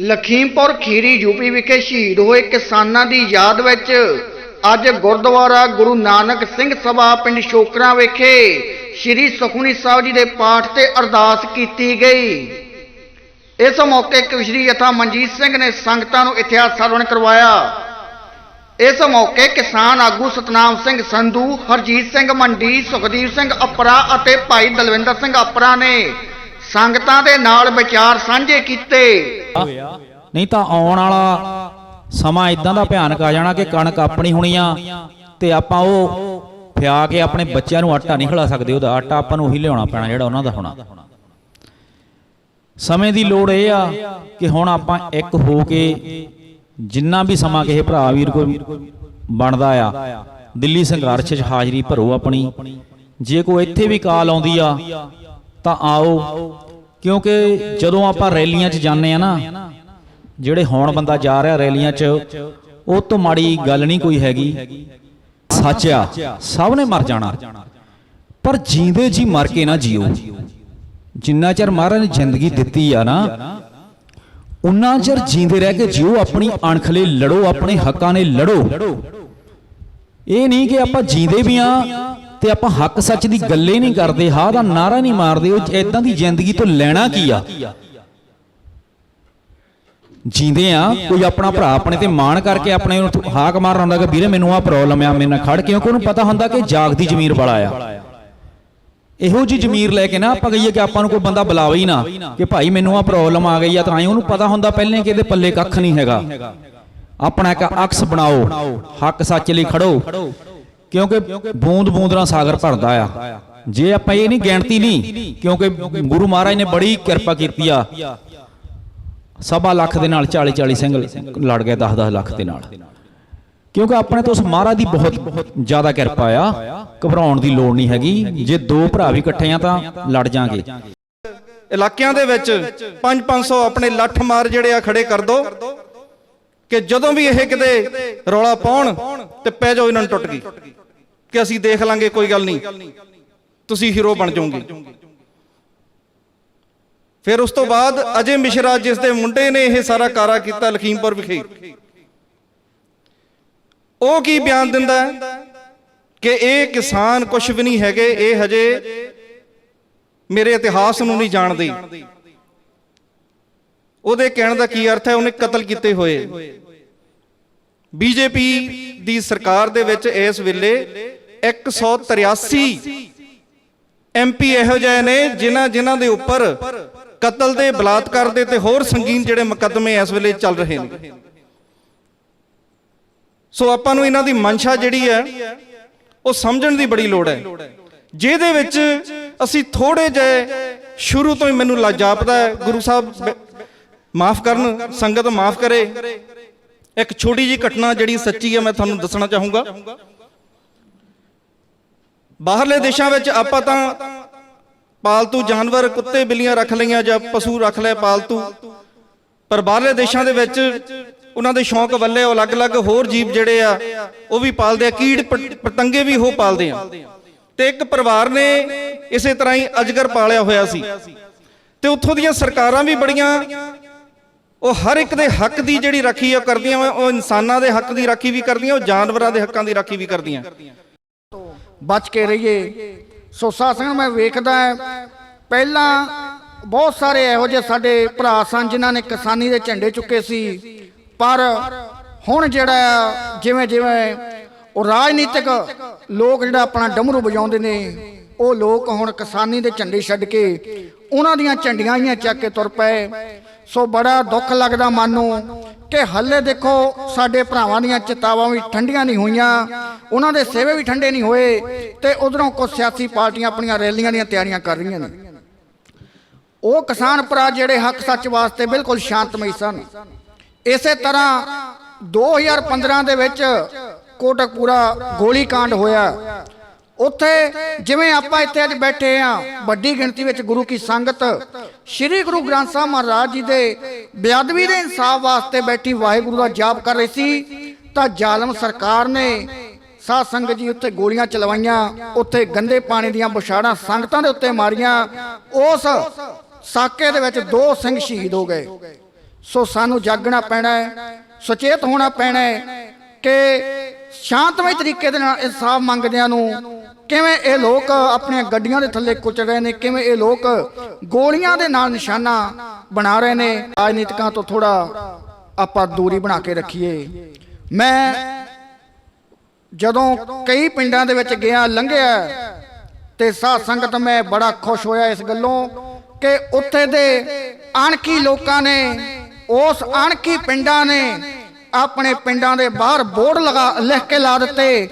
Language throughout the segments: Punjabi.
ਲਖੀਮਪੁਰ ਖੀਰੀ यूपी ਵਿਖੇ ਸ਼ਹੀਦ ਹੋਏ ਕਿਸਾਨਾਂ ਦੀ ਯਾਦ ਵਿੱਚ ਅੱਜ ਗੁਰਦੁਆਰਾ ਗੁਰੂ ਨਾਨਕ ਸਿੰਘ ਸਭਾ ਪਿੰਡ ਸ਼ੋਕਰਾਂ ਵਿਖੇ ਸ਼੍ਰੀ ਸੁਖਮਨੀ ਸਾਹਿਬ ਜੀ ਦੇ ਪਾਠ ਤੇ ਅਰਦਾਸ ਕੀਤੀ ਗਈ। ਇਸ ਮੌਕੇ ਕਵਿਸ਼ਰੀ ਜਥਾ ਮਨਜੀਤ ਸਿੰਘ ਨੇ ਸੰਗਤਾਂ ਨੂੰ ਇਤਿਹਾਸ ਸਰਵਣ ਕਰਵਾਇਆ। ਇਸ ਮੌਕੇ ਕਿਸਾਨ ਆਗੂ ਸਤਨਾਮ ਸਿੰਘ ਸੰਧੂ, ਹਰਜੀਤ ਸਿੰਘ ਮੰਡੀ, ਸੁਖਦੀਪ ਸਿੰਘ ਅਪਰਾ ਅਤੇ ਭਾਈ ਦਲਵਿੰਦਰ ਸਿੰਘ ਅਪਰਾ ਨੇ ਸੰਗਤਾਂ ਦੇ ਨਾਲ ਵਿਚਾਰ ਸਾਂਝੇ ਕੀਤੇ। नहीं तो आने वाला समा इदां दा भयानक आ जाना कि कणक अपनी होनी आ ते आपां ओह फिया के अपने बच्चों नूं आटा नहीं खिला सकते। उहदा आटा आपां नूं उही लिआउणा पैणा जिहड़ा उहनां दा होना। समय की लोड़ ये आ कि हुण आपां एक हो के जिन्ना भी समा किसी भरा वीर कोई बनदा आ दिल्ली संघर्ष च हाज़री भरो अपनी। जे कोई इत्थे भी काल आउंदी आ तां आओ, क्योंकि जदों आपां रैलियां च जाने आ ना, ਜਿਹੜੇ ਹੁਣ ਬੰਦਾ ਜਾ ਰਿਹਾ ਰੈਲੀਆਂ 'ਚ, ਉਹ ਤੋਂ ਮਾੜੀ ਗੱਲ ਨਹੀਂ ਕੋਈ ਹੈਗੀ। ਸੱਚ ਆ, ਸਭ ਨੇ ਮਰ ਜਾਣਾ, ਪਰ ਜੀਂਦੇ ਜੀ ਮਰ ਕੇ ਨਾ ਜੀਓ। ਜਿੰਨਾ ਚਿਰ ਮਹਾਰਾਜ ਨੇ ਜ਼ਿੰਦਗੀ ਦਿੱਤੀ ਆ ਨਾ, ਉਨਾ ਚਿਰ ਜੀਂਦੇ ਰਹਿ ਕੇ ਜੀਓ। ਆਪਣੀ ਅਣਖ ਲਈ ਲੜੋ, ਆਪਣੇ ਹੱਕਾਂ ਲਈ ਲੜੋ। ਇਹ ਨਹੀਂ ਕਿ ਆਪਾਂ ਜੀਂਦੇ ਵੀ ਆ ਤੇ ਆਪਾਂ ਹੱਕ ਸੱਚ ਦੀ ਗੱਲੇ ਨਹੀਂ ਕਰਦੇ, ਹਾਂ ਦਾ ਨਾਰਾ ਨਹੀਂ ਮਾਰਦੇ। ਉਹ ਇਦਾਂ ਦੀ ਜ਼ਿੰਦਗੀ ਤੋਂ ਲੈਣਾ ਕੀ ਆ? जींदे आ कोई अपना भरा अपने ते मान करके अपने हाक मार रहा कि वीरे मैनू आ प्रॉब्लम आ, मेरे नाल खड़, क्योंकि उन्होंने पता होंदा कि जागदी जमीर वाला आ। इहो जी जमीर लैके ना आपां कहीए कि आपां नूं कोई बंदा बुलावे ही ना कि भाई मैनू आ प्रॉब्लम आ गई आ, तां उन्होंने पता होंदा पहले कि इहदे पल्ले कख नहीं हैगा। अपना एक अक्स बनाओ, हक सच लई खड़ो, क्योंकि बूंद बूंद नाल सागर भरदा आ। जे आपां ये नहीं गिणती नहीं, क्योंकि गुरु महाराज ने बड़ी किरपा कीती आ। 1.25 ਲੱਖ ਦੇ ਨਾਲ 40-40 ਸਿੰਘ ਲੜ ਗਏ 10-10 ਲੱਖ ਦੇ ਨਾਲ, ਕਿਉਂਕਿ ਆਪਣੇ ਤੋਂ ਉਸ ਮਹਾਰਾਜ ਦੀ ਬਹੁਤ ਜ਼ਿਆਦਾ ਕਿਰਪਾ ਆ। ਘਬਰਾਉਣ ਦੀ ਲੋੜ ਨਹੀਂ ਹੈਗੀ। ਜੇ ਦੋ ਭਰਾ ਵੀ ਇਕੱਠੇ ਆ ਤਾਂ ਲੜ ਜਾਾਂਗੇ। ਇਲਾਕਿਆਂ ਦੇ ਵਿੱਚ 500 ਆਪਣੇ ਲੱਠ ਮਾਰ ਜਿਹੜੇ ਆ ਖੜੇ ਕਰ ਦੋ ਕਿ ਜਦੋਂ ਵੀ ਇਹ ਕਿਤੇ ਰੌਲਾ ਪਾਉਣ ਤੇ ਪੈ ਜਾਓ ਇਹਨਾਂ ਨੂੰ ਟੁੱਟ ਗਈ ਕਿ ਅਸੀਂ ਦੇਖ ਲਾਂਗੇ, ਕੋਈ ਗੱਲ ਨਹੀਂ, ਤੁਸੀਂ ਹੀਰੋ ਬਣ ਜਾਓਗੇ। फिर उस तो बाद अजय मिश्रा जिस दे मुंडे ने यह सारा कारा किया लखीमपुर विखे, वो की बयान दिंदा है कि ये किसान कुछ भी नहीं हैगे, ये हजे मेरे इतिहास नूं नहीं जानदे। उहदे कहण दा की अर्थ है, उन्हें कतल किए हुए। बीजेपी दी सरकार दे विच इस वेले 183 MP इहो जिहे ने जिन्हां दे उपर कतल दे, बलात्कार दे ते होर संगीन जिहड़े मुकदमे इस वेले चल रहे हैं। सो आपां नूं इन्हां दी मंशा जिहड़ी है वो समझण दी बड़ी लोड़ है, जिहदे विच असीं थोड़े जिहे शुरू तो ही मैनूं जापदा है। गुरु साहब माफ़ करन, संगत माफ़ करे, एक छोटी जी घटना जिहड़ी सच्ची है मैं तुहानूं दसना चाहूँगा। बाहरले देशां विच आपां तां पालतू जानवर कुत्ते बिल्लियां रख लईआं जां पशु रख ले पालतू, पर बाहरले देशां दे विच उन्हां दे शौक वल्ले अलग अलग होर जीव जिहड़े आ वो भी पालदे आ, कीड़ पतंगे भी हो पालदे आ। ते एक परिवार ने इसे तरह ही अजगर पालिया होया सी ते उत्थों दीयां सरकारां भी बड़ियां वो हर एक दे हक दी जिहड़ी राखी आ करदियां, वो इंसानां दे हक दी राखी भी करदियां, वो जानवरां दे हक्कां दी राखी भी करदियां। बच के रहिए। सो साथ मैं वेखदा पहला बहुत सारे इहो जे साडे भरा सन जिन्हां ने किसानी दे झंडे चुके सी, पर हुण जिहड़ा जिवें जिवें वो राजनीतिक लोग जिहड़ा अपना डमरू बजाउंदे ने, वो लोग हुण किसानी दे झंडे छड्ड के उन्हां दीयां झंडियां ही चक के तुर पए। सो बड़ा दुख लगदा मन नूं कि हले देखो साडे भरावां दीयां चितावां भी ठंडियां नहीं होईयां, उन्हां दे सेवे भी ठंडे नहीं होए, ते उधरों कुछ सियासी पार्टियां अपनियां रैलियां दीयां तैयारियां कर रहीआं ने। वो किसान भरा जिहड़े हक सच वास्ते बिल्कुल शांतमई सन। इसे तरह 2015 दे विच कोटकपूरा गोली कांड होया। उत्थे जिवें आपां इत्थे अज बैठे हाँ, वड्डी गिणती विच गुरु की संगत श्री गुरु ग्रंथ साहिब महाराज जी दे बेअदबी दे इंसाफ वास्ते बैठी वाहिगुरू दा जाप कर रही सी, तां जालम सरकार ने ਸਾਧ ਸੰਗਤ ਜੀ ਉੱਥੇ ਗੋਲੀਆਂ ਚਲਵਾਈਆਂ, ਉੱਥੇ ਗੰਦੇ ਪਾਣੀ ਦੀਆਂ ਬੁਛਾੜਾਂ ਸੰਗਤਾਂ ਦੇ ਉੱਤੇ ਮਾਰੀਆਂ। ਉਸ ਸਾਕੇ ਦੇ ਵਿੱਚ 2 ਸਿੰਘ ਸ਼ਹੀਦ ਹੋ ਗਏ। ਸੋ ਸਾਨੂੰ ਜਾਗਣਾ ਪੈਣਾ ਹੈ, ਸੁਚੇਤ ਹੋਣਾ ਪੈਣਾ ਹੈ ਕਿ ਸ਼ਾਂਤਮਈ ਤਰੀਕੇ ਦੇ ਨਾਲ ਇਨਸਾਫ ਮੰਗਦਿਆਂ ਨੂੰ ਕਿਵੇਂ ਇਹ ਲੋਕ ਆਪਣੀਆਂ ਗੱਡੀਆਂ ਦੇ ਥੱਲੇ ਕੁਚਲ ਰਹੇ ਨੇ, ਕਿਵੇਂ ਇਹ ਲੋਕ ਗੋਲੀਆਂ ਦੇ ਨਾਲ ਨਿਸ਼ਾਨਾ ਬਣਾ ਰਹੇ ਨੇ। ਰਾਜਨੀਤਿਕਾਂ ਤੋਂ ਥੋੜਾ ਆਪਾਂ ਦੂਰੀ ਬਣਾ ਕੇ ਰੱਖੀਏ। ਮੈਂ ਜਦੋਂ ਕਈ ਪਿੰਡਾਂ ਦੇ ਵਿੱਚ ਗਿਆ, ਲੰਘਿਆ ਤੇ ਸਾਧ ਸੰਗਤ ਮੈਂ ਬੜਾ ਖੁਸ਼ ਹੋਇਆ ਇਸ ਗੱਲੋਂ ਕਿ ਉੱਥੇ ਦੇ ਅਣਖੀ ਲੋਕਾਂ ਨੇ, ਉਸ ਅਣਖੀ ਪਿੰਡਾਂ ਨੇ ਆਪਣੇ ਪਿੰਡਾਂ ਦੇ ਬਾਹਰ ਬੋਰਡ ਲਿਖ ਕੇ ਲਾ ਦਿੱਤੇ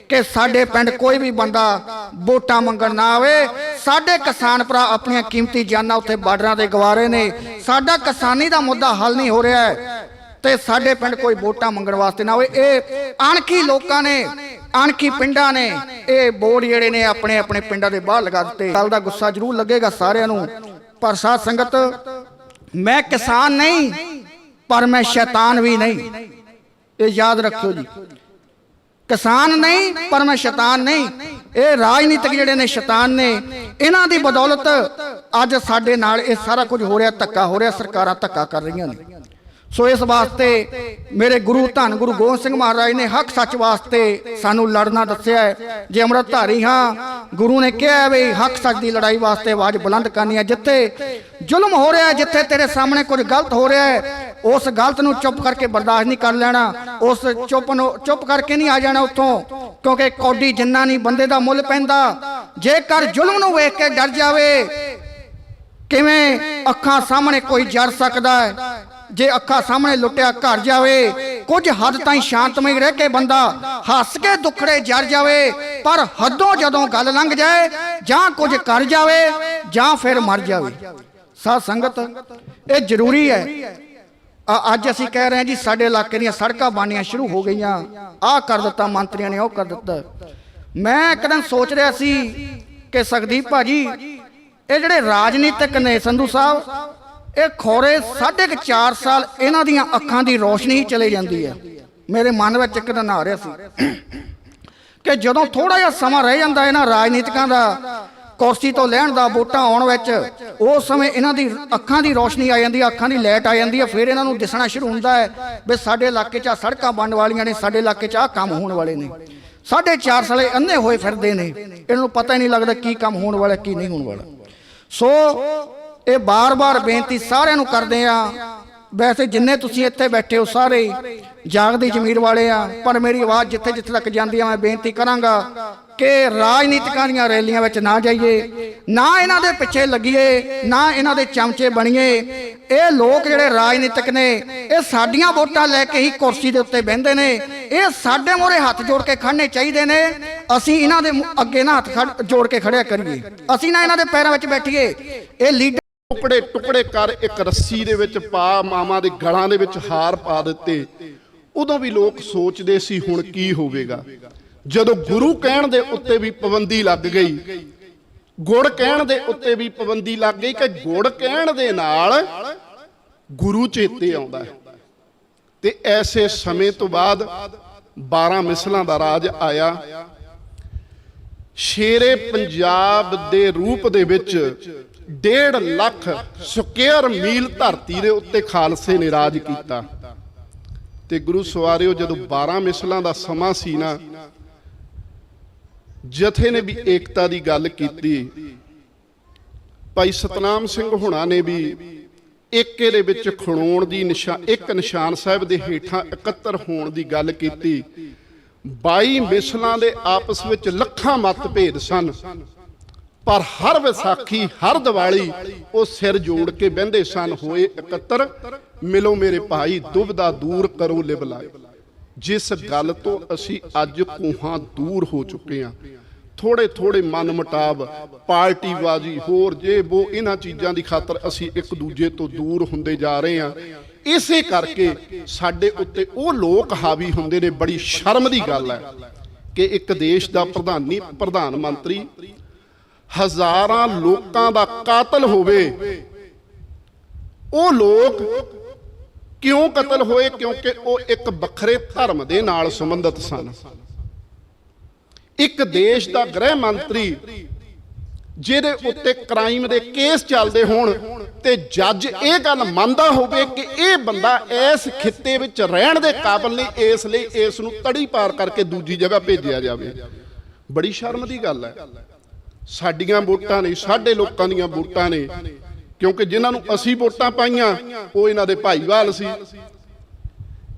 ਕਿ ਸਾਡੇ ਪਿੰਡ ਕੋਈ ਵੀ ਬੰਦਾ ਵੋਟਾਂ ਮੰਗਣ ਨਾ ਆਵੇ। ਸਾਡੇ ਕਿਸਾਨ ਭਰਾ ਆਪਣੀਆਂ ਕੀਮਤੀ ਜਾਨਾਂ ਉੱਥੇ ਬਾਰਡਰਾਂ ਤੇ ਗਵਾ ਰਹੇ ਨੇ। ਸਾਡਾ ਕਿਸਾਨੀ ਦਾ ਮੁੱਦਾ ਹੱਲ ਨਹੀਂ ਹੋ ਰਿਹਾ ਹੈ ਤੇ ਸਾਡੇ ਪਿੰਡ ਕੋਈ ਵੋਟਾਂ ਮੰਗਣ ਵਾਸਤੇ ਨਾ ਹੋਵੇ। ਇਹ ਅਣਖੀ ਲੋਕਾਂ ਨੇ, ਅਣਖੀ ਪਿੰਡਾਂ ਨੇ ਇਹ ਬੋਰਡ ਜਿਹੜੇ ਨੇ ਆਪਣੇ ਆਪਣੇ ਪਿੰਡਾਂ ਦੇ ਬਾਹਰ ਲਗਾ ਦਿੱਤੇ। ਗੱਲ ਦਾ ਗੁੱਸਾ ਜ਼ਰੂਰ ਲੱਗੇਗਾ ਸਾਰਿਆਂ ਨੂੰ, ਪਰ ਸਾਧ ਸੰਗਤ ਮੈਂ ਕਿਸਾਨ ਨਹੀਂ ਪਰ ਮੈਂ ਸ਼ੈਤਾਨ ਵੀ ਨਹੀਂ, ਇਹ ਯਾਦ ਰੱਖਿਓ ਜੀ। ਕਿਸਾਨ ਨਹੀਂ ਪਰ ਮੈਂ ਸ਼ੈਤਾਨ ਨਹੀਂ। ਇਹ ਰਾਜਨੀਤਿਕ ਜਿਹੜੇ ਨੇ ਸ਼ੈਤਾਨ ਨੇ, ਇਹਨਾਂ ਦੀ ਬਦੌਲਤ ਅੱਜ ਸਾਡੇ ਨਾਲ ਇਹ ਸਾਰਾ ਕੁਝ ਹੋ ਰਿਹਾ, ਧੱਕਾ ਹੋ ਰਿਹਾ, ਸਰਕਾਰਾਂ ਧੱਕਾ ਕਰ ਰਹੀਆਂ ਨੇ। ਸੋ ਇਸ ਵਾਸਤੇ ਮੇਰੇ ਗੁਰੂ ਧੰਨ ਗੁਰੂ ਗੋਬਿੰਦ ਸਿੰਘ ਮਹਾਰਾਜ ਨੇ ਹੱਕ ਸੱਚ ਵਾਸਤੇ ਸਾਨੂੰ ਲੜਨਾ ਦੱਸਿਆ ਹੈ। ਜੇ ਅੰਮ੍ਰਿਤਧਾਰੀ ਹਾਂ, ਗੁਰੂ ਨੇ ਕਿਹਾ ਵੀ ਹੱਕ ਸੱਚ ਦੀ ਲੜਾਈ ਵਾਸਤੇ ਆਵਾਜ਼ ਬੁਲੰਦ ਕਰਨੀ ਹੈ। ਜਿੱਥੇ ਜ਼ੁਲਮ ਹੋ ਰਿਹਾ, ਜਿੱਥੇ ਤੇਰੇ ਸਾਹਮਣੇ ਕੁਝ ਗਲਤ ਹੋ ਰਿਹਾ ਹੈ, ਉਸ ਗਲਤ ਨੂੰ ਚੁੱਪ ਕਰਕੇ ਬਰਦਾਸ਼ਤ ਨਹੀਂ ਕਰ ਲੈਣਾ। ਉਸ ਚੁੱਪ ਕਰਕੇ ਨਹੀਂ ਆ ਜਾਣਾ ਉੱਥੋਂ, ਕਿਉਂਕਿ ਕੌਡੀ ਜਿੰਨਾ ਨਹੀਂ ਬੰਦੇ ਦਾ ਮੁੱਲ ਪੈਂਦਾ। ਜੇਕਰ ਜ਼ੁਲਮ ਨੂੰ ਵੇਖ ਕੇ ਡਰ ਜਾਵੇ, ਕਿਵੇਂ ਅੱਖਾਂ ਸਾਹਮਣੇ ਕੋਈ ਜਰ ਸਕਦਾ ਹੈ? ਜੇ ਅੱਖਾਂ ਸਾਹਮਣੇ ਲੁੱਟਿਆ ਘਰ ਜਾਵੇ, ਕੁਝ ਹੱਦ ਤਾਈਂ ਸ਼ਾਂਤਮਈ ਰਹਿ ਕੇ ਬੰਦਾ ਹੱਸ ਕੇ ਦੁੱਖੜੇ ਜਰ ਜਾਵੇ, ਪਰ ਹੱਦੋਂ ਜਦੋਂ ਗੱਲ ਲੰਘ ਜਾਏ ਜਾਂ ਕੁਝ ਕਰ ਜਾਵੇ ਜਾਂ ਫਿਰ ਮਰ ਜਾਵੇ। ਸਾਧ ਸੰਗਤ ਇਹ ਜ਼ਰੂਰੀ ਹੈ। ਅੱਜ ਅਸੀਂ ਕਹਿ ਰਹੇ ਹਾਂ ਜੀ ਸਾਡੇ ਇਲਾਕੇ ਦੀਆਂ ਸੜਕਾਂ ਬਣਨੀਆਂ ਸ਼ੁਰੂ ਹੋ ਗਈਆਂ, ਆਹ ਕਰ ਦਿੱਤਾ ਮੰਤਰੀਆਂ ਨੇ, ਉਹ ਕਰ ਦਿੱਤਾ। ਮੈਂ ਇੱਕ ਦਿਨ ਸੋਚ ਰਿਹਾ ਸੀ ਕਿ ਸੁਖਦੀਪ ਭਾਜੀ ਇਹ ਜਿਹੜੇ ਰਾਜਨੀਤਿਕ ਨੇ ਸੰਧੂ ਸਾਹਿਬ, ਇਹ ਖੋਰੇ 4.5 ਸਾਲ ਇਹਨਾਂ ਦੀਆਂ ਅੱਖਾਂ ਦੀ ਰੋਸ਼ਨੀ ਹੀ ਚਲੇ ਜਾਂਦੀ ਹੈ। ਮੇਰੇ ਮਨ ਵਿੱਚ ਇੱਕ ਦਿਨ ਆ ਰਿਹਾ ਸੀ ਕਿ ਜਦੋਂ ਥੋੜਾ ਜਿਹਾ ਸਮਾਂ ਰਹਿ ਜਾਂਦਾ ਇਹਨਾਂ ਰਾਜਨੀਤਿਕਾਂ ਦਾ ਕੁਰਸੀ ਤੋਂ ਲੈਣ ਦਾ, ਵੋਟਾਂ ਆਉਣ ਵਿੱਚ, ਉਸ ਸਮੇਂ ਇਹਨਾਂ ਦੀ ਅੱਖਾਂ ਦੀ ਰੋਸ਼ਨੀ ਆ ਜਾਂਦੀ ਹੈ, ਅੱਖਾਂ ਦੀ ਲਾਈਟ ਆ ਜਾਂਦੀ ਹੈ। ਫਿਰ ਇਹਨਾਂ ਨੂੰ ਦਿਸਣਾ ਸ਼ੁਰੂ ਹੁੰਦਾ ਹੈ ਵੀ ਸਾਡੇ ਇਲਾਕੇ 'ਚ ਸੜਕਾਂ ਬਣਨ ਵਾਲੀਆਂ ਨੇ, ਸਾਡੇ ਇਲਾਕੇ 'ਚ ਆਹ ਕੰਮ ਹੋਣ ਵਾਲੇ ਨੇ। 4.5 ਸਾਲੇ ਅੰਨੇ ਹੋਏ ਫਿਰਦੇ ਨੇ, ਇਹਨਾਂ ਨੂੰ ਪਤਾ ਹੀ ਨਹੀਂ ਲੱਗਦਾ ਕੀ ਕੰਮ ਹੋਣ ਵਾਲਾ ਕੀ ਨਹੀਂ ਹੋਣ ਵਾਲਾ। ਸੋ ਇਹ ਬਾਰ-ਬਾਰ ਬੇਨਤੀ ਸਾਰਿਆਂ ਨੂੰ ਕਰਦੇ ਆ। ਵੈਸੇ ਜਿੰਨੇ ਤੁਸੀਂ ਇੱਥੇ ਬੈਠੇ ਹੋ ਸਾਰੇ ਜਾਗਦੀ ਜ਼ਮੀਰ ਵਾਲੇ ਆ, ਪਰ ਮੇਰੀ ਆਵਾਜ਼ ਜਿੱਥੇ ਜਿੱਥੇ ਤੱਕ ਜਾਂਦੀ ਆ ਮੈਂ ਬੇਨਤੀ ਕਰਾਂਗਾ ਕਿ ਰਾਜਨੀਤਿਕਾਂ ਦੀਆਂ ਰੈਲੀਆਂ ਵਿੱਚ ਨਾ ਜਾਈਏ, ਨਾ ਇਹਨਾਂ ਦੇ ਪਿੱਛੇ ਲੱਗੀਏ, ਨਾ ਇਹਨਾਂ ਦੇ ਚਮਚੇ ਬਣੀਏ। ਇਹ ਲੋਕ ਜਿਹੜੇ ਰਾਜਨੀਤਿਕ ਨੇ ਇਹ ਸਾਡੀਆਂ ਵੋਟਾਂ ਲੈ ਕੇ ਹੀ ਕੁਰਸੀ ਦੇ ਉੱਤੇ ਬਹਿੰਦੇ ਨੇ। ਇਹ ਸਾਡੇ ਮੂਹਰੇ ਹੱਥ ਜੋੜ ਕੇ ਖੜਨੇ ਚਾਹੀਦੇ ਨੇ। ਅਸੀਂ ਇਹਨਾਂ ਦੇ ਅੱਗੇ ਨਾ ਹੱਥ ਜੋੜ ਕੇ ਖੜਿਆ ਕਰੀਏ, ਅਸੀਂ ਨਾ ਇਹਨਾਂ ਦੇ ਪੈਰਾਂ ਵਿੱਚ ਬੈਠੀਏ। ਇਹ ਲੀਡਰ ਟੁਕੜੇ ਟੁਕੜੇ ਕਰ ਇੱਕ ਰੱਸੀ ਦੇ ਵਿੱਚ ਪਾ, ਮਾਵਾਂ ਦੇ ਗਲਾਂ ਦੇ ਵਿੱਚ ਹਾਰ ਪਾ ਦਿੱਤੇ। ਉਦੋਂ ਵੀ ਲੋਕ ਸੋਚਦੇ ਸੀ ਹੁਣ ਕੀ ਹੋਵੇਗਾ। ਜਦੋਂ ਗੁਰੂ ਕਹਿਣ ਦੇ ਉੱਤੇ ਵੀ ਪਾਬੰਦੀ ਲੱਗ ਗਈ, ਗੁੜ ਕਹਿਣ ਦੇ ਉੱਤੇ ਵੀ ਪਾਬੰਦੀ ਲੱਗ ਗਈ ਕਿ ਗੁੜ ਕਹਿਣ ਦੇ ਨਾਲ ਗੁਰੂ ਚੇਤੇ ਆਉਂਦਾ ਹੈ। ਤੇ ਐਸੇ ਸਮੇਂ ਤੋਂ ਬਾਅਦ 12 ਮਿਸਲਾਂ ਦਾ ਰਾਜ ਆਇਆ। ਸ਼ੇਰੇ ਪੰਜਾਬ ਦੇ ਰੂਪ ਦੇ ਵਿੱਚ 1.5 ਲੱਖ ਸਕੁਅਰ ਮੀਲ ਧਰਤੀ ਦੇ ਉੱਤੇ ਖਾਲਸੇ ਨੇ ਰਾਜ ਕੀਤਾ। ਤੇ ਗੁਰੂ ਸਵਾਰਿਓ ਜਦੋਂ 12 ਮਿਸਲਾਂ ਦਾ ਸਮਾਂ ਸੀ ਨਾ, ਜਥੇ ਨੇ ਵੀ ਏਕਤਾ ਦੀ ਗੱਲ ਕੀਤੀ। ਭਾਈ ਸਤਨਾਮ ਸਿੰਘ ਹੁਣਾਂ ਨੇ ਵੀ ਏਕੇ ਦੇ ਵਿੱਚ ਖੜੋਣ ਦੀ ਇੱਕ ਨਿਸ਼ਾਨ ਸਾਹਿਬ ਦੇ ਹੇਠਾਂ ਇਕੱਤਰ ਹੋਣ ਦੀ ਗੱਲ ਕੀਤੀ। 22 ਮਿਸਲਾਂ ਦੇ ਆਪਸ ਵਿੱਚ ਲੱਖਾਂ ਮਤਭੇਦ ਸਨ, ਪਰ ਹਰ ਵਿਸਾਖੀ ਹਰ ਦੀਵਾਲੀ ਉਹ ਸਿਰ ਜੋੜ ਕੇ ਬਹਿੰਦੇ ਸਨ, ਹੋਏ ਇਕੱਤਰ ਮਿਲੋ ਮੇਰੇ ਭਾਈ, ਦੁਬਦਾ ਦੂਰ ਕਰੋ ਲਿਵ ਲਾਏ। ਜਿਸ ਗੱਲ ਤੋਂ ਅਸੀਂ ਅੱਜ ਕੋਹਾਂ ਦੂਰ ਹੋ ਚੁੱਕੇ ਹਾਂ। ਥੋੜੇ ਥੋੜੇ ਮਨ ਮੁਟਾਵ, ਪਾਰਟੀਬਾਜ਼ੀ, ਹੋਰ ਜੇ ਉਹ ਇਹਨਾਂ ਚੀਜ਼ਾਂ ਦੀ ਖਾਤਰ ਅਸੀਂ ਇੱਕ ਦੂਜੇ ਤੋਂ ਦੂਰ ਹੁੰਦੇ ਜਾ ਰਹੇ ਹਾਂ। ਇਸੇ ਕਰਕੇ ਸਾਡੇ ਉੱਤੇ ਉਹ ਲੋਕ ਹਾਵੀ ਹੁੰਦੇ ਨੇ। ਬੜੀ ਸ਼ਰਮ ਦੀ ਗੱਲ ਹੈ ਕਿ ਇੱਕ ਦੇਸ਼ ਦਾ ਪ੍ਰਧਾਨ ਮੰਤਰੀ ਹਜ਼ਾਰਾਂ ਲੋਕਾਂ ਦਾ ਕਾਤਲ ਹੋਵੇ। ਉਹ ਲੋਕ ਕਿਉਂ ਕਤਲ ਹੋਏ? ਕਿਉਂਕਿ ਉਹ ਇੱਕ ਵੱਖਰੇ ਧਰਮ ਦੇ ਨਾਲ ਸੰਬੰਧਿਤ ਸਨ। ਇੱਕ ਦੇਸ਼ ਦਾ ਗ੍ਰਹਿ ਮੰਤਰੀ ਜਿਹਦੇ ਉੱਤੇ ਕ੍ਰਾਈਮ ਦੇ ਕੇਸ ਚੱਲਦੇ ਹੋਣ ਤੇ ਜੱਜ ਇਹ ਗੱਲ ਮੰਨਦਾ ਹੋਵੇ ਕਿ ਇਹ ਬੰਦਾ ਇਸ ਖਿੱਤੇ ਵਿੱਚ ਰਹਿਣ ਦੇ ਕਾਬਿਲ ਨਹੀਂ, ਇਸ ਲਈ ਇਸ ਨੂੰ ਤੜੀ ਪਾਰ ਕਰਕੇ ਦੂਜੀ ਜਗ੍ਹਾ ਭੇਜਿਆ ਜਾਵੇ। ਬੜੀ ਸ਼ਰਮ ਦੀ ਗੱਲ ਹੈ। ਸਾਡੀਆਂ ਵੋਟਾਂ ਨੇ, ਸਾਡੇ ਲੋਕਾਂ ਦੀਆਂ ਵੋਟਾਂ ਨੇ, ਕਿਉਂਕਿ ਜਿਨ੍ਹਾਂ ਨੂੰ ਅਸੀਂ ਵੋਟਾਂ ਪਾਈਆਂ ਉਹ ਇਹਨਾਂ ਦੇ ਭਾਈਵਾਲ ਸੀ,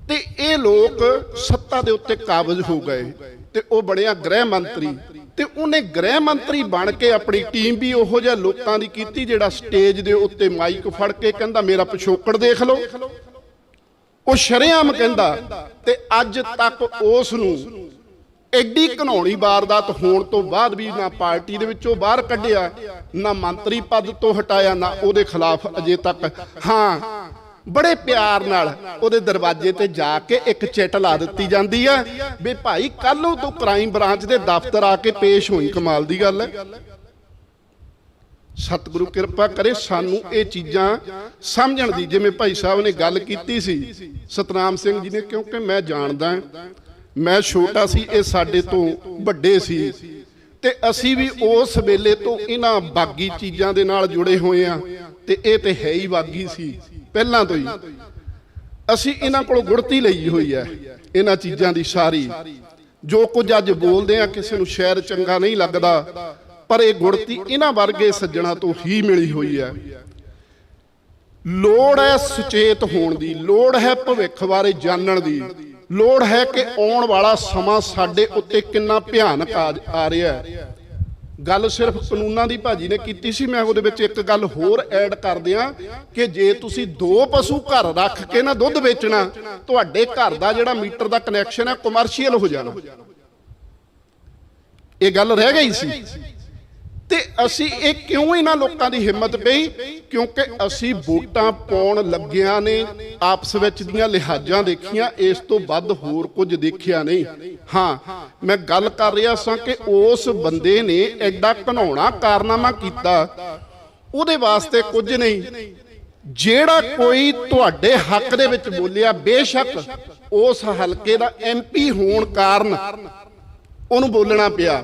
ਤੇ ਇਹ ਲੋਕ ਸੱਤਾ ਦੇ ਉੱਤੇ ਕਾਬਜ਼ ਹੋ ਗਏ ਤੇ ਉਹ ਬਣਿਆ ਗ੍ਰਹਿ ਮੰਤਰੀ, ਤੇ ਉਹਨੇ ਗ੍ਰਹਿ ਮੰਤਰੀ ਬਣ ਕੇ ਆਪਣੀ ਟੀਮ ਵੀ ਉਹੋ ਜਿਹਾ ਲੋਕਾਂ ਦੀ ਕੀਤੀ ਜਿਹੜਾ ਸਟੇਜ ਦੇ ਉੱਤੇ ਮਾਈਕ ਫੜ ਕੇ ਕਹਿੰਦਾ ਮੇਰਾ ਪਿਛੋਕੜ ਦੇਖ ਲਓ, ਉਹ ਸ਼ਰੇਆਮ ਕਹਿੰਦਾ। ਤੇ ਅੱਜ ਤੱਕ ਉਸ ਨੂੰ ਐਡੀ ਘਿਨਾਉਣੀ ਵਾਰਦਾਤ ਹੋਣ ਤੋਂ ਬਾਅਦ ਵੀ ਨਾ ਪਾਰਟੀ ਦੇ ਵਿੱਚੋਂ ਬਾਹਰ ਕੱਢਿਆ, ਨਾ ਮੰਤਰੀ ਪਦ ਤੋਂ ਹਟਾਇਆ, ਨਾ ਉਹਦੇ ਖਿਲਾਫ ਅਜੇ ਤੱਕ, ਹਾਂ ਬੜੇ ਪਿਆਰ ਨਾਲ ਉਹਦੇ ਦਰਵਾਜ਼ੇ ਤੇ ਜਾ ਕੇ ਇੱਕ ਚਿੱਟ ਲਾ ਦਿੱਤੀ ਜਾਂਦੀ ਆ ਵੀ ਭਾਈ ਕੱਲ ਨੂੰ ਤੂੰ ਕ੍ਰਾਈਮ ਬ੍ਰਾਂਚ ਦੇ ਦਫ਼ਤਰ ਆ ਕੇ ਪੇਸ਼ ਹੋਈ। ਕਮਾਲ ਦੀ ਗੱਲ ਹੈ। ਸਤਿਗੁਰੂ ਕਿਰਪਾ ਕਰੇ ਸਾਨੂੰ ਇਹ ਚੀਜ਼ਾਂ ਸਮਝਣ ਦੀ। ਜਿਵੇਂ ਭਾਈ ਸਾਹਿਬ ਨੇ ਗੱਲ ਕੀਤੀ ਸੀ ਸਤਨਾਮ ਸਿੰਘ ਜੀ ਨੇ, ਕਿਉਂਕਿ ਮੈਂ ਜਾਣਦਾ, ਮੈਂ ਛੋਟਾ ਸੀ, ਇਹ ਸਾਡੇ ਤੋਂ ਵੱਡੇ ਸੀ, ਤੇ ਅਸੀਂ ਵੀ ਉਸ ਵੇਲੇ ਤੋਂ ਇਹਨਾਂ ਬਾਗੀ ਚੀਜ਼ਾਂ ਦੇ ਨਾਲ ਜੁੜੇ ਹੋਏ ਆ, ਤੇ ਇਹ ਤੇ ਹੈ ਹੀ ਬਾਗੀ ਸੀ ਪਹਿਲਾਂ ਤੋਂ ਹੀ। ਅਸੀਂ ਇਹਨਾਂ ਕੋਲੋਂ ਗੁੜਤੀ ਲਈ ਹੋਈ ਹੈ ਇਹਨਾਂ ਚੀਜ਼ਾਂ ਦੀ ਸਾਰੀ। ਜੋ ਕੁਝ ਅੱਜ ਬੋਲਦੇ ਆ ਕਿਸੇ ਨੂੰ ਸ਼ਾਇਦ ਚੰਗਾ ਨਹੀਂ ਲੱਗਦਾ, ਪਰ ਇਹ ਗੁੜਤੀ ਇਹਨਾਂ ਵਰਗੇ ਸੱਜਣਾ ਤੋਂ ਹੀ ਮਿਲੀ ਹੋਈ ਹੈ। ਲੋੜ ਹੈ ਸੁਚੇਤ ਹੋਣ ਦੀ, ਲੋੜ ਹੈ ਭਵਿੱਖ ਬਾਰੇ ਜਾਣਨ ਦੀ, ਲੋੜ ਹੈ ਕਿ ਆਉਣ ਵਾਲਾ ਸਮਾਂ ਸਾਡੇ ਉੱਤੇ ਕਿੰਨਾ ਭਿਆਨਕ ਆ ਰਿਹਾ ਹੈ। ਗੱਲ ਸਿਰਫ ਕਾਨੂੰਨਾਂ ਦੀ ਭਾਜੀ ਨੇ ਕੀਤੀ ਸੀ, ਮੈਂ ਉਹਦੇ ਵਿੱਚ ਇੱਕ ਗੱਲ ਹੋਰ ਐਡ ਕਰ ਦਿਆਂ ਕਿ ਜੇ ਤੁਸੀਂ 2 ਪਸ਼ੂ ਘਰ ਰੱਖ ਕੇ ਨਾ ਦੁੱਧ ਵੇਚਣਾ, ਤੁਹਾਡੇ ਘਰ ਦਾ ਜਿਹੜਾ ਮੀਟਰ ਦਾ ਕਨੈਕਸ਼ਨ ਹੈ ਕਮਰਸ਼ੀਅਲ ਹੋ ਜਾਣਾ। ਇਹ ਗੱਲ ਰਹਿ ਗਈ ਸੀ। ਤੇ ਅਸੀਂ ਇਹ ਕਿਉਂ ਇਹਨਾਂ ਲੋਕਾਂ ਦੀ ਹਿੰਮਤ ਪਈ? ਕਿਉਂਕਿ ਅਸੀਂ ਵੋਟਾਂ ਪਾਉਣ ਲੱਗਿਆਂ ਨੇ ਆਪਸ ਵਿੱਚ ਦੀਆਂ ਲਿਹਾਜ਼ਾਂ ਦੇਖੀਆਂ, ਇਸ ਤੋਂ ਵੱਧ ਹੋਰ ਕੁਝ ਦੇਖਿਆ ਨਹੀਂ। ਹਾਂ, ਮੈਂ ਗੱਲ ਕਰ ਰਿਹਾ ਸਾਂ ਕਿ ਉਸ ਬੰਦੇ ਨੇ ਐਡਾ ਘਿਨਾਉਣਾ ਕਾਰਨਾਮਾ ਕੀਤਾ, ਉਹਦੇ ਵਾਸਤੇ ਕੁਝ ਨਹੀਂ। ਜਿਹੜਾ ਕੋਈ ਤੁਹਾਡੇ ਹੱਕ ਦੇ ਵਿੱਚ ਬੋਲਿਆ, ਬੇਸ਼ੱਕ ਉਸ ਹਲਕੇ ਦਾ MP ਹੋਣ ਕਾਰਨ ਉਹਨੂੰ ਬੋਲਣਾ ਪਿਆ,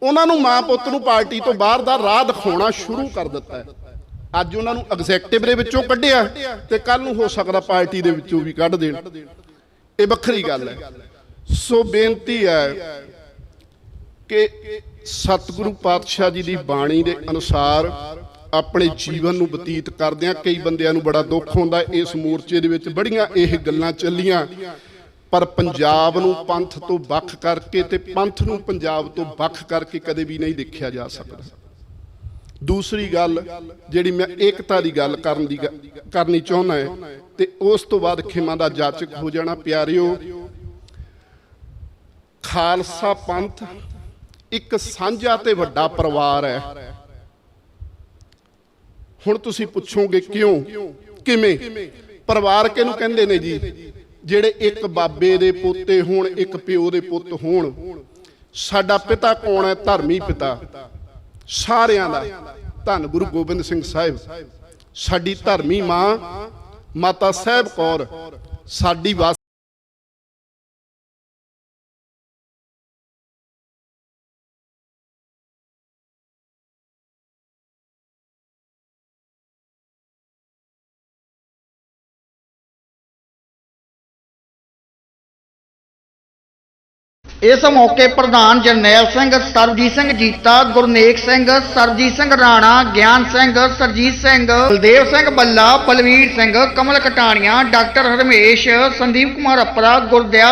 ਉਹਨਾਂ ਨੂੰ ਮਾਂ ਪੁੱਤ ਨੂੰ ਪਾਰਟੀ ਤੋਂ ਬਾਹਰ ਦਾ ਰਾਹ ਦਿਖਾਉਣਾ ਸ਼ੁਰੂ ਕਰ ਦਿੱਤਾ ਹੈ। ਅੱਜ ਉਹਨਾਂ ਨੂੰ ਐਗਜ਼ੈਕਟਿਵ ਦੇ ਵਿੱਚੋਂ ਕੱਢਿਆ ਤੇ ਕੱਲ ਨੂੰ ਹੋ ਸਕਦਾ ਪਾਰਟੀ ਦੇ ਵਿੱਚੋਂ ਵੀ ਕੱਢ ਦੇਣ, ਇਹ ਵੱਖਰੀ ਗੱਲ ਹੈ। ਸੋ ਬੇਨਤੀ ਹੈ ਕਿ ਸਤਿਗੁਰੂ ਪਾਤਸ਼ਾਹ ਜੀ ਦੀ ਬਾਣੀ ਦੇ ਅਨੁਸਾਰ ਆਪਣੇ ਜੀਵਨ ਨੂੰ ਬਤੀਤ ਕਰਦਿਆਂ ਕਈ ਬੰਦਿਆਂ ਨੂੰ ਬੜਾ ਦੁੱਖ ਹੁੰਦਾ। ਇਸ ਮੋਰਚੇ ਦੇ ਵਿੱਚ ਬੜੀਆਂ ਇਹ ਗੱਲਾਂ ਚੱਲੀਆਂ, ਪਰ ਪੰਜਾਬ ਨੂੰ ਪੰਥ ਤੋਂ ਵੱਖ ਕਰਕੇ ਤੇ ਪੰਥ ਨੂੰ ਪੰਜਾਬ ਤੋਂ ਵੱਖ ਕਰਕੇ ਕਦੇ ਵੀ ਨਹੀਂ ਦੇਖਿਆ ਜਾ ਸਕਦਾ। ਦੂਸਰੀ ਗੱਲ ਜਿਹੜੀ ਮੈਂ ਏਕਤਾ ਦੀ ਗੱਲ ਕਰਨੀ ਚਾਹੁੰਦਾ ਹੈ, ਤੇ ਉਸ ਤੋਂ ਬਾਅਦ ਖਿਮਾ ਦਾ ਜਾਚਕ ਹੋ ਜਾਣਾ। ਪਿਆਰਿਓ, ਖਾਲਸਾ ਪੰਥ ਇੱਕ ਸਾਂਝਾ ਤੇ ਵੱਡਾ ਪਰਿਵਾਰ ਹੈ। ਹੁਣ ਤੁਸੀਂ ਪੁੱਛੋਗੇ ਕਿਉਂ, ਕਿਵੇਂ? ਪਰਿਵਾਰ ਕਿਹਨੂੰ ਕਹਿੰਦੇ ਨੇ ਜੀ? ਜਿਹੜੇ ਇੱਕ ਬਾਬੇ ਦੇ ਪੋਤੇ ਹੋਣ, ਇੱਕ ਪਿਓ ਦੇ ਪੁੱਤ ਹੋਣ। ਸਾਡਾ ਪਿਤਾ ਕੌਣ ਹੈ? ਧਰਮੀ ਪਿਤਾ ਸਾਰਿਆਂ ਦਾ, ਧੰਨ ਗੁਰੂ ਗੋਬਿੰਦ ਸਿੰਘ ਸਾਹਿਬ। ਸਾਡੀ ਧਰਮੀ ਮਾਂ ਮਾਤਾ ਸਾਹਿਬ ਕੌਰ ਸਾਡੀ ਇਸ ਮੌਕੇ ਪ੍ਰਧਾਨ ਜਰਨੈਲ ਸਿੰਘ, ਸਰਬਜੀਤ ਸਿੰਘ ਜੀਤਾ, ਗੁਰਨੇਕ ਸਿੰਘ, ਸਰਜੀਤ ਸਿੰਘ ਰਾਣਾ, ਗਿਆਨ ਸਿੰਘ, ਸਰਜੀਤ ਸਿੰਘ, ਬਲਦੇਵ ਸਿੰਘ ਬੱਲਾ, ਬਲਵੀਰ ਸਿੰਘ, ਕਮਲ ਕਟਾਣੀਆਂ, ਡਾਕਟਰ ਹਰਮੇਸ਼, ਸੰਦੀਪ ਕੁਮਾਰ ਅਪਰਾ, ਗੁਰਦਿਆਲ